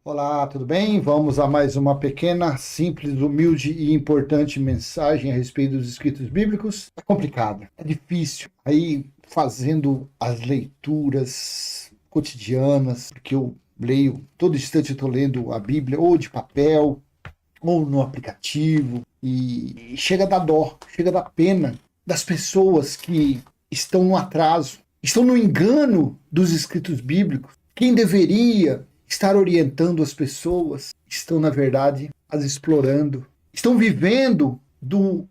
Olá, tudo bem? Vamos a mais uma pequena, simples, humilde e importante mensagem a respeito dos escritos bíblicos. É complicado, é difícil. Aí, fazendo as leituras cotidianas, porque eu leio, todo instante eu estou lendo a Bíblia, ou de papel, ou no aplicativo, e chega a dar dó, chega a dar pena das pessoas que estão no atraso, estão no engano dos escritos bíblicos. Quem deveria estar orientando as pessoas estão, na verdade, as explorando. Estão vivendo do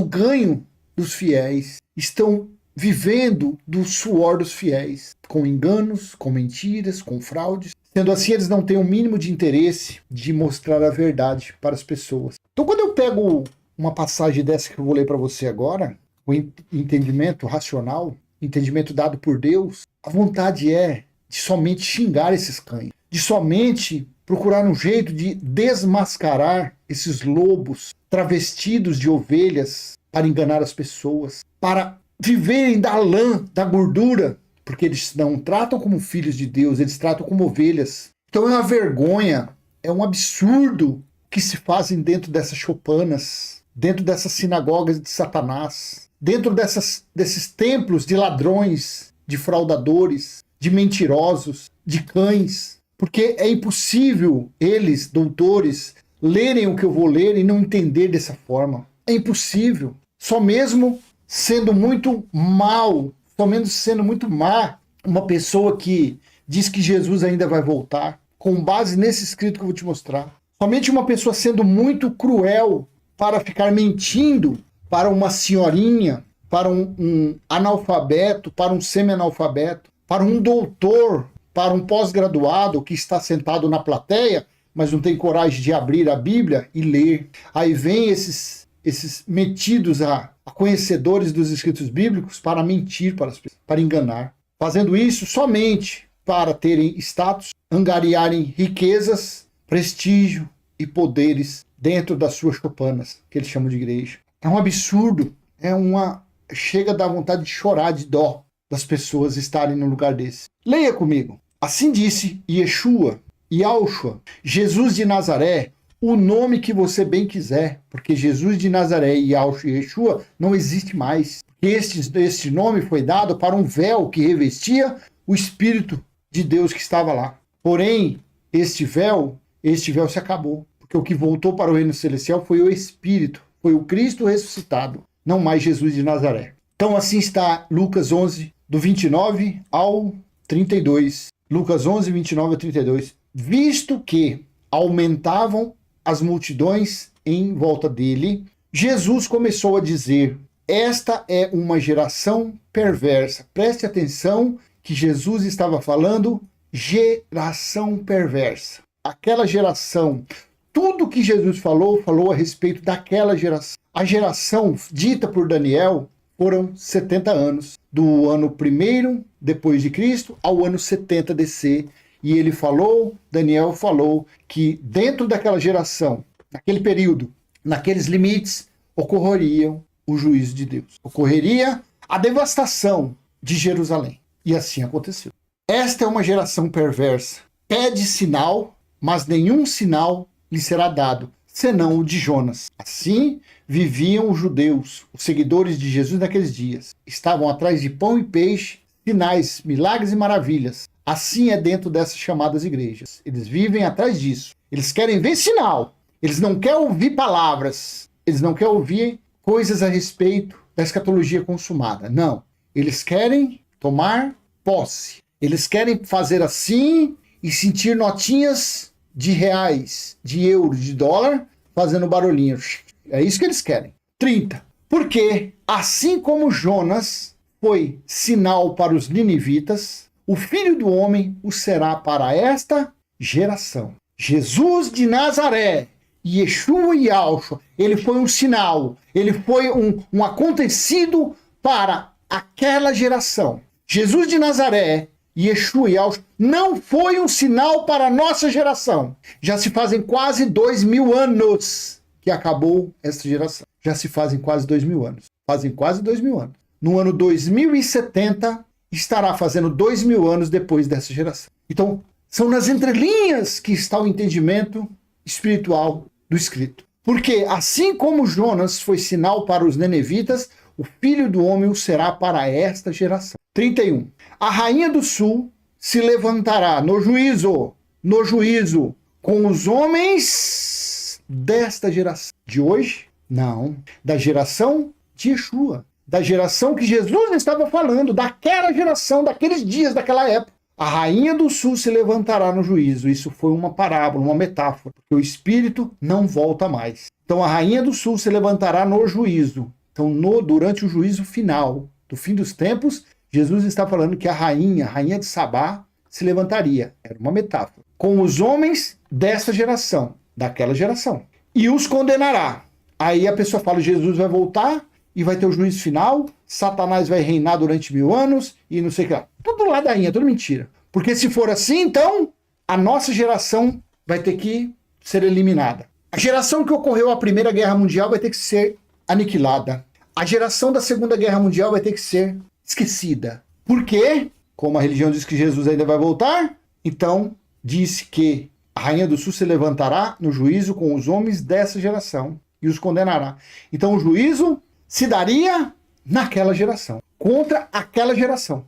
ganho dos fiéis. Estão vivendo do suor dos fiéis, com enganos, com mentiras, com fraudes. Sendo assim, eles não têm o mínimo de interesse de mostrar a verdade para as pessoas. Então, quando eu pego uma passagem dessa que eu vou ler para você agora, o entendimento racional, entendimento dado por Deus, a vontade é de somente xingar esses cães, de somente procurar um jeito de desmascarar esses lobos travestidos de ovelhas para enganar as pessoas, para viverem da lã, da gordura, porque eles não tratam como filhos de Deus, eles tratam como ovelhas. Então é uma vergonha, é um absurdo que se fazem dentro dessas choupanas, dentro dessas sinagogas de Satanás, dentro desses templos de ladrões, de fraudadores, de mentirosos, de cães, porque é impossível eles, doutores, lerem o que eu vou ler e não entender dessa forma. É impossível. Só mesmo sendo muito mal, só mesmo sendo muito má, uma pessoa que diz que Jesus ainda vai voltar, com base nesse escrito que eu vou te mostrar. Somente uma pessoa sendo muito cruel para ficar mentindo para uma senhorinha, para um analfabeto, para um semi-analfabeto, para um doutor, para um pós-graduado que está sentado na plateia, mas não tem coragem de abrir a Bíblia e ler. Aí vem esses metidos a conhecedores dos escritos bíblicos para mentir para as pessoas, para enganar. Fazendo isso somente para terem status, angariarem riquezas, prestígio e poderes dentro das suas choupanas, que eles chamam de igreja. É um absurdo, chega a dar vontade de chorar de dó das pessoas estarem num lugar desse. Leia comigo. Assim disse Yeshua, Jesus de Nazaré, o nome que você bem quiser, porque Jesus de Nazaré e Yeshua não existe mais. Este nome foi dado para um véu que revestia o Espírito de Deus que estava lá. Porém, este véu se acabou, porque o que voltou para o reino celestial foi o Espírito, foi o Cristo ressuscitado, não mais Jesus de Nazaré. Então assim está Lucas 11, do 29 ao 32. Lucas 11, 29 a 32. Visto que aumentavam as multidões em volta dele, Jesus começou a dizer: esta é uma geração perversa. Preste atenção que Jesus estava falando geração perversa. Aquela geração, tudo que Jesus falou a respeito daquela geração. A geração dita por Daniel foram 70 anos, do ano 1º depois de Cristo ao ano 70 DC. E ele falou, Daniel falou, que dentro daquela geração, naquele período, naqueles limites, ocorreria o juízo de Deus. Ocorreria a devastação de Jerusalém. E assim aconteceu. Esta é uma geração perversa. Pede sinal, mas nenhum sinal lhe será dado, senão o de Jonas. Assim viviam os judeus, os seguidores de Jesus naqueles dias. Estavam atrás de pão e peixe, sinais, milagres e maravilhas. Assim é dentro dessas chamadas igrejas. Eles vivem atrás disso. Eles querem ver sinal. Eles não querem ouvir palavras. Eles não querem ouvir coisas a respeito da escatologia consumada. Não. Eles querem tomar posse. Eles querem fazer assim e sentir notinhas de reais, de euro, de dólar, fazendo barulhinho. É isso que eles querem. 30. Porque, assim como Jonas foi sinal para os ninivitas, o Filho do Homem o será para esta geração. Jesus de Nazaré, Yeshua e Yahshua, ele foi um sinal, ele foi um acontecido para aquela geração. Jesus de Nazaré, Yeshua e Yahshua, não foi um sinal para a nossa geração. Já se fazem quase 2000 anos que acabou essa geração. Já se fazem quase 2000 anos. Fazem quase 2000 anos. No ano 2070, estará fazendo 2000 anos depois dessa geração. Então, São nas entrelinhas que está o entendimento espiritual do escrito. Porque assim como Jonas foi sinal para os nenevitas, o Filho do Homem o será para esta geração. 31. A rainha do sul se levantará no juízo, com os homens desta geração. De hoje? Não. Da geração de Yeshua. Da geração que Jesus estava falando, daquela geração, daqueles dias, daquela época. A rainha do sul se levantará no juízo. Isso foi uma parábola, uma metáfora, porque o espírito não volta mais. Então a rainha do sul se levantará no juízo. Então durante o juízo final, do fim dos tempos, Jesus está falando que a rainha de Sabá, se levantaria. Era uma metáfora. Com os homens dessa geração, daquela geração. E os condenará. Aí a pessoa fala, Jesus vai voltar e vai ter o juízo final, Satanás vai reinar durante 1000 anos e não sei o que lá. Tudo ladainha, tudo mentira. Porque se for assim, então, a nossa geração vai ter que ser eliminada. A geração que ocorreu a Primeira Guerra Mundial vai ter que ser aniquilada. A geração da Segunda Guerra Mundial vai ter que ser esquecida. Por quê? Como a religião diz que Jesus ainda vai voltar, então disse que a rainha do sul se levantará no juízo com os homens dessa geração e os condenará. Então o juízo se daria naquela geração, contra aquela geração.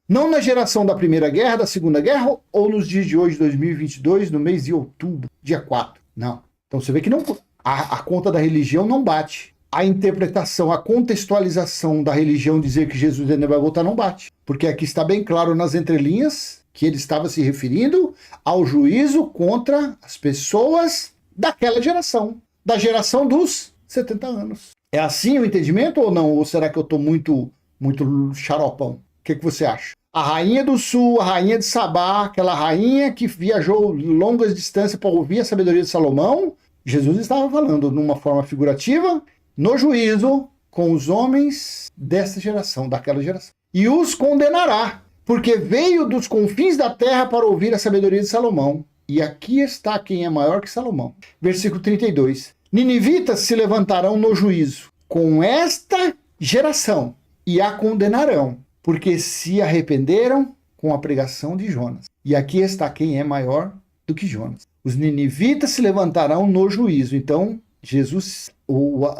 Não na geração da Primeira Guerra, da Segunda Guerra, ou nos dias de hoje, 2022, no mês de outubro, dia 4. Não. Então você vê que não, a conta da religião não bate. A interpretação, a contextualização da religião dizer que Jesus ainda vai voltar não bate. Porque aqui está bem claro nas entrelinhas que ele estava se referindo ao juízo contra as pessoas daquela geração. Da geração dos 70 anos. É assim o entendimento ou não? Ou será que eu estou muito xaropão? O que você acha? A rainha do sul, a rainha de Sabá, aquela rainha que viajou longas distâncias para ouvir a sabedoria de Salomão, Jesus estava falando numa forma figurativa, no juízo com os homens dessa geração, daquela geração. E os condenará, porque veio dos confins da terra para ouvir a sabedoria de Salomão. E aqui está quem é maior que Salomão. Versículo 32. Ninivitas se levantarão no juízo com esta geração e a condenarão, porque se arrependeram com a pregação de Jonas. E aqui está quem é maior do que Jonas. Os ninivitas se levantarão no juízo. Então, Jesus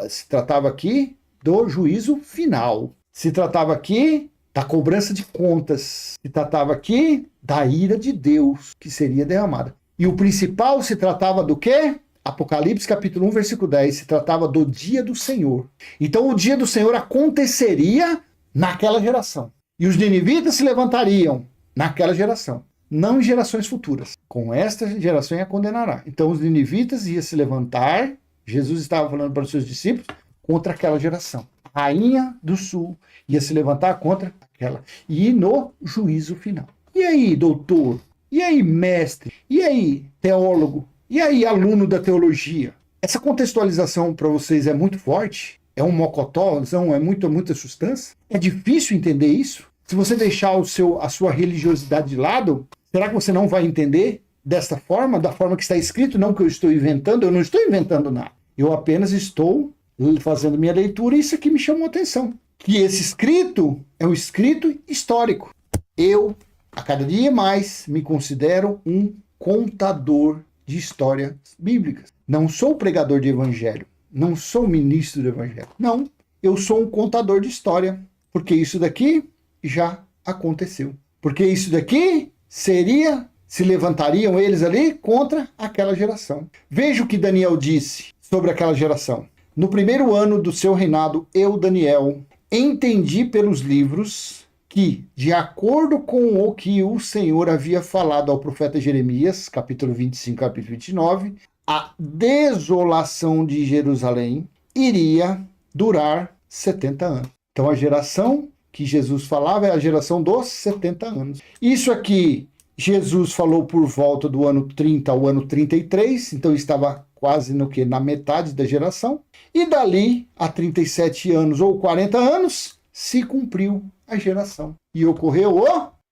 se tratava aqui do juízo final. Se tratava aqui da cobrança de contas. Se tratava aqui da ira de Deus que seria derramada. E o principal se tratava do quê? Apocalipse capítulo 1, versículo 10, se tratava do dia do Senhor. Então o dia do Senhor aconteceria naquela geração. E os ninivitas se levantariam naquela geração, não em gerações futuras. Com esta geração ia condenará. Então os ninivitas iam se levantar, Jesus estava falando para os seus discípulos, contra aquela geração. A rainha do sul ia se levantar contra aquela. E no juízo final. E aí, doutor? E aí, mestre? E aí, teólogo? E aí, aluno da teologia? Essa contextualização para vocês é muito forte? É um mocotó? É muita substância? É difícil entender isso? Se você deixar a sua religiosidade de lado, será que você não vai entender desta forma, da forma que está escrito? Não que eu estou inventando, eu não estou inventando nada. Eu apenas estou fazendo minha leitura e isso aqui me chamou a atenção. Que esse escrito é um escrito histórico. Eu, a cada dia mais, me considero um contador de histórias bíblicas. Não sou pregador de evangelho. Não sou ministro do evangelho. Não, eu sou um contador de história. Porque isso daqui já aconteceu. Porque isso daqui se levantariam eles ali contra aquela geração. Veja o que Daniel disse sobre aquela geração. No primeiro ano do seu reinado, eu, Daniel, entendi pelos livros que, de acordo com o que o Senhor havia falado ao profeta Jeremias, capítulo 25, capítulo 29, a desolação de Jerusalém iria durar 70 anos. Então a geração que Jesus falava é a geração dos 70 anos. Isso aqui, Jesus falou por volta do ano 30 ao ano 33, então estava quase na metade da geração. E dali a 37 anos ou 40 anos, se cumpriu a geração. E ocorreu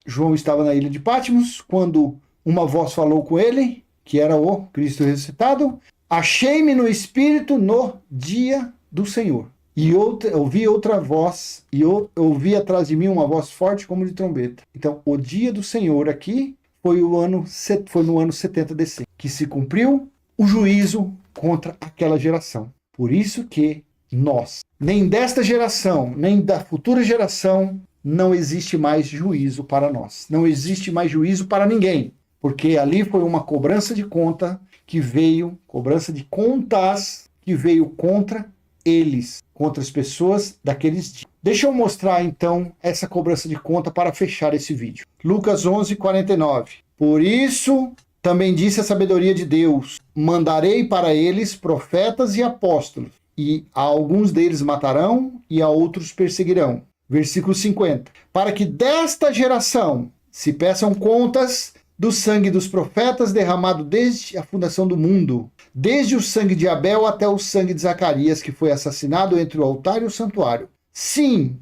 João estava na ilha de Patmos, quando uma voz falou com ele, que era o Cristo ressuscitado, achei-me no Espírito no dia do Senhor. E ouvi outra voz, e eu ouvi atrás de mim uma voz forte como de trombeta. Então, o dia do Senhor aqui foi no ano 70 DC que se cumpriu o juízo contra aquela geração. Por isso que nós, nem desta geração, nem da futura geração, não existe mais juízo para nós. Não existe mais juízo para ninguém. Porque ali foi uma cobrança de conta que veio, cobrança de contas que veio contra eles, contra as pessoas daqueles dias. Deixa eu mostrar então essa cobrança de conta para fechar esse vídeo. Lucas 11:49. Por isso também disse a sabedoria de Deus: mandarei para eles profetas e apóstolos, e a alguns deles matarão e a outros perseguirão. Versículo 50. Para que desta geração se peçam contas do sangue dos profetas derramado desde a fundação do mundo, desde o sangue de Abel até o sangue de Zacarias, que foi assassinado entre o altar e o santuário. Sim,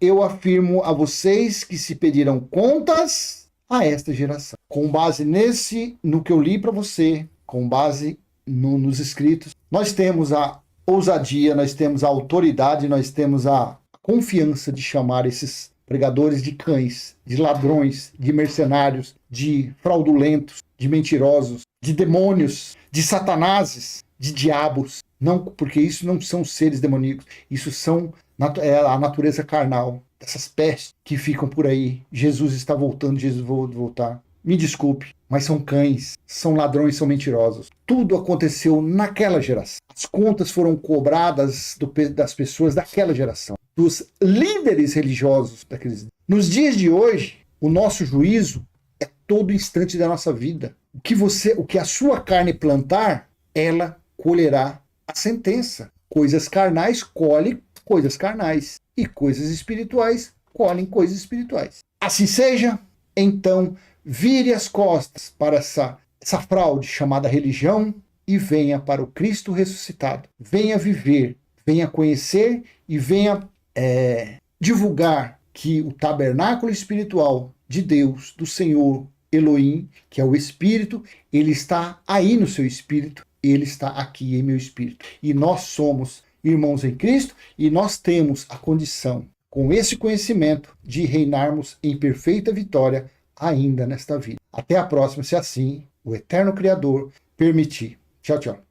eu afirmo a vocês que se pedirão contas a esta geração. Com base no que eu li para você, com base nos escritos, nós temos a ousadia, nós temos a autoridade, nós temos a confiança de chamar esses pregadores de cães, de ladrões, de mercenários, de fraudulentos, de mentirosos, de demônios, de satanases, de diabos. Não, porque isso não são seres demoníacos, isso são a natureza carnal, dessas pestes que ficam por aí. Jesus está voltando, Jesus vai voltar. Me desculpe, mas são cães, são ladrões, são mentirosos. Tudo aconteceu naquela geração. As contas foram cobradas das pessoas daquela geração, dos líderes religiosos daqueles dias. Nos dias de hoje, o nosso juízo é todo instante da nossa vida. O que a sua carne plantar, ela colherá a sentença. Coisas carnais colhem coisas carnais, e coisas espirituais colhem coisas espirituais. Assim seja, então vire as costas para essa fraude chamada religião e venha para o Cristo ressuscitado. Venha viver, venha conhecer e venha divulgar que o tabernáculo espiritual de Deus, do Senhor Elohim, que é o Espírito, ele está aí no seu espírito, ele está aqui em meu espírito. E nós somos irmãos em Cristo e nós temos a condição, com esse conhecimento, de reinarmos em perfeita vitória ainda nesta vida. Até a próxima, se assim o eterno Criador permitir. Tchau, tchau.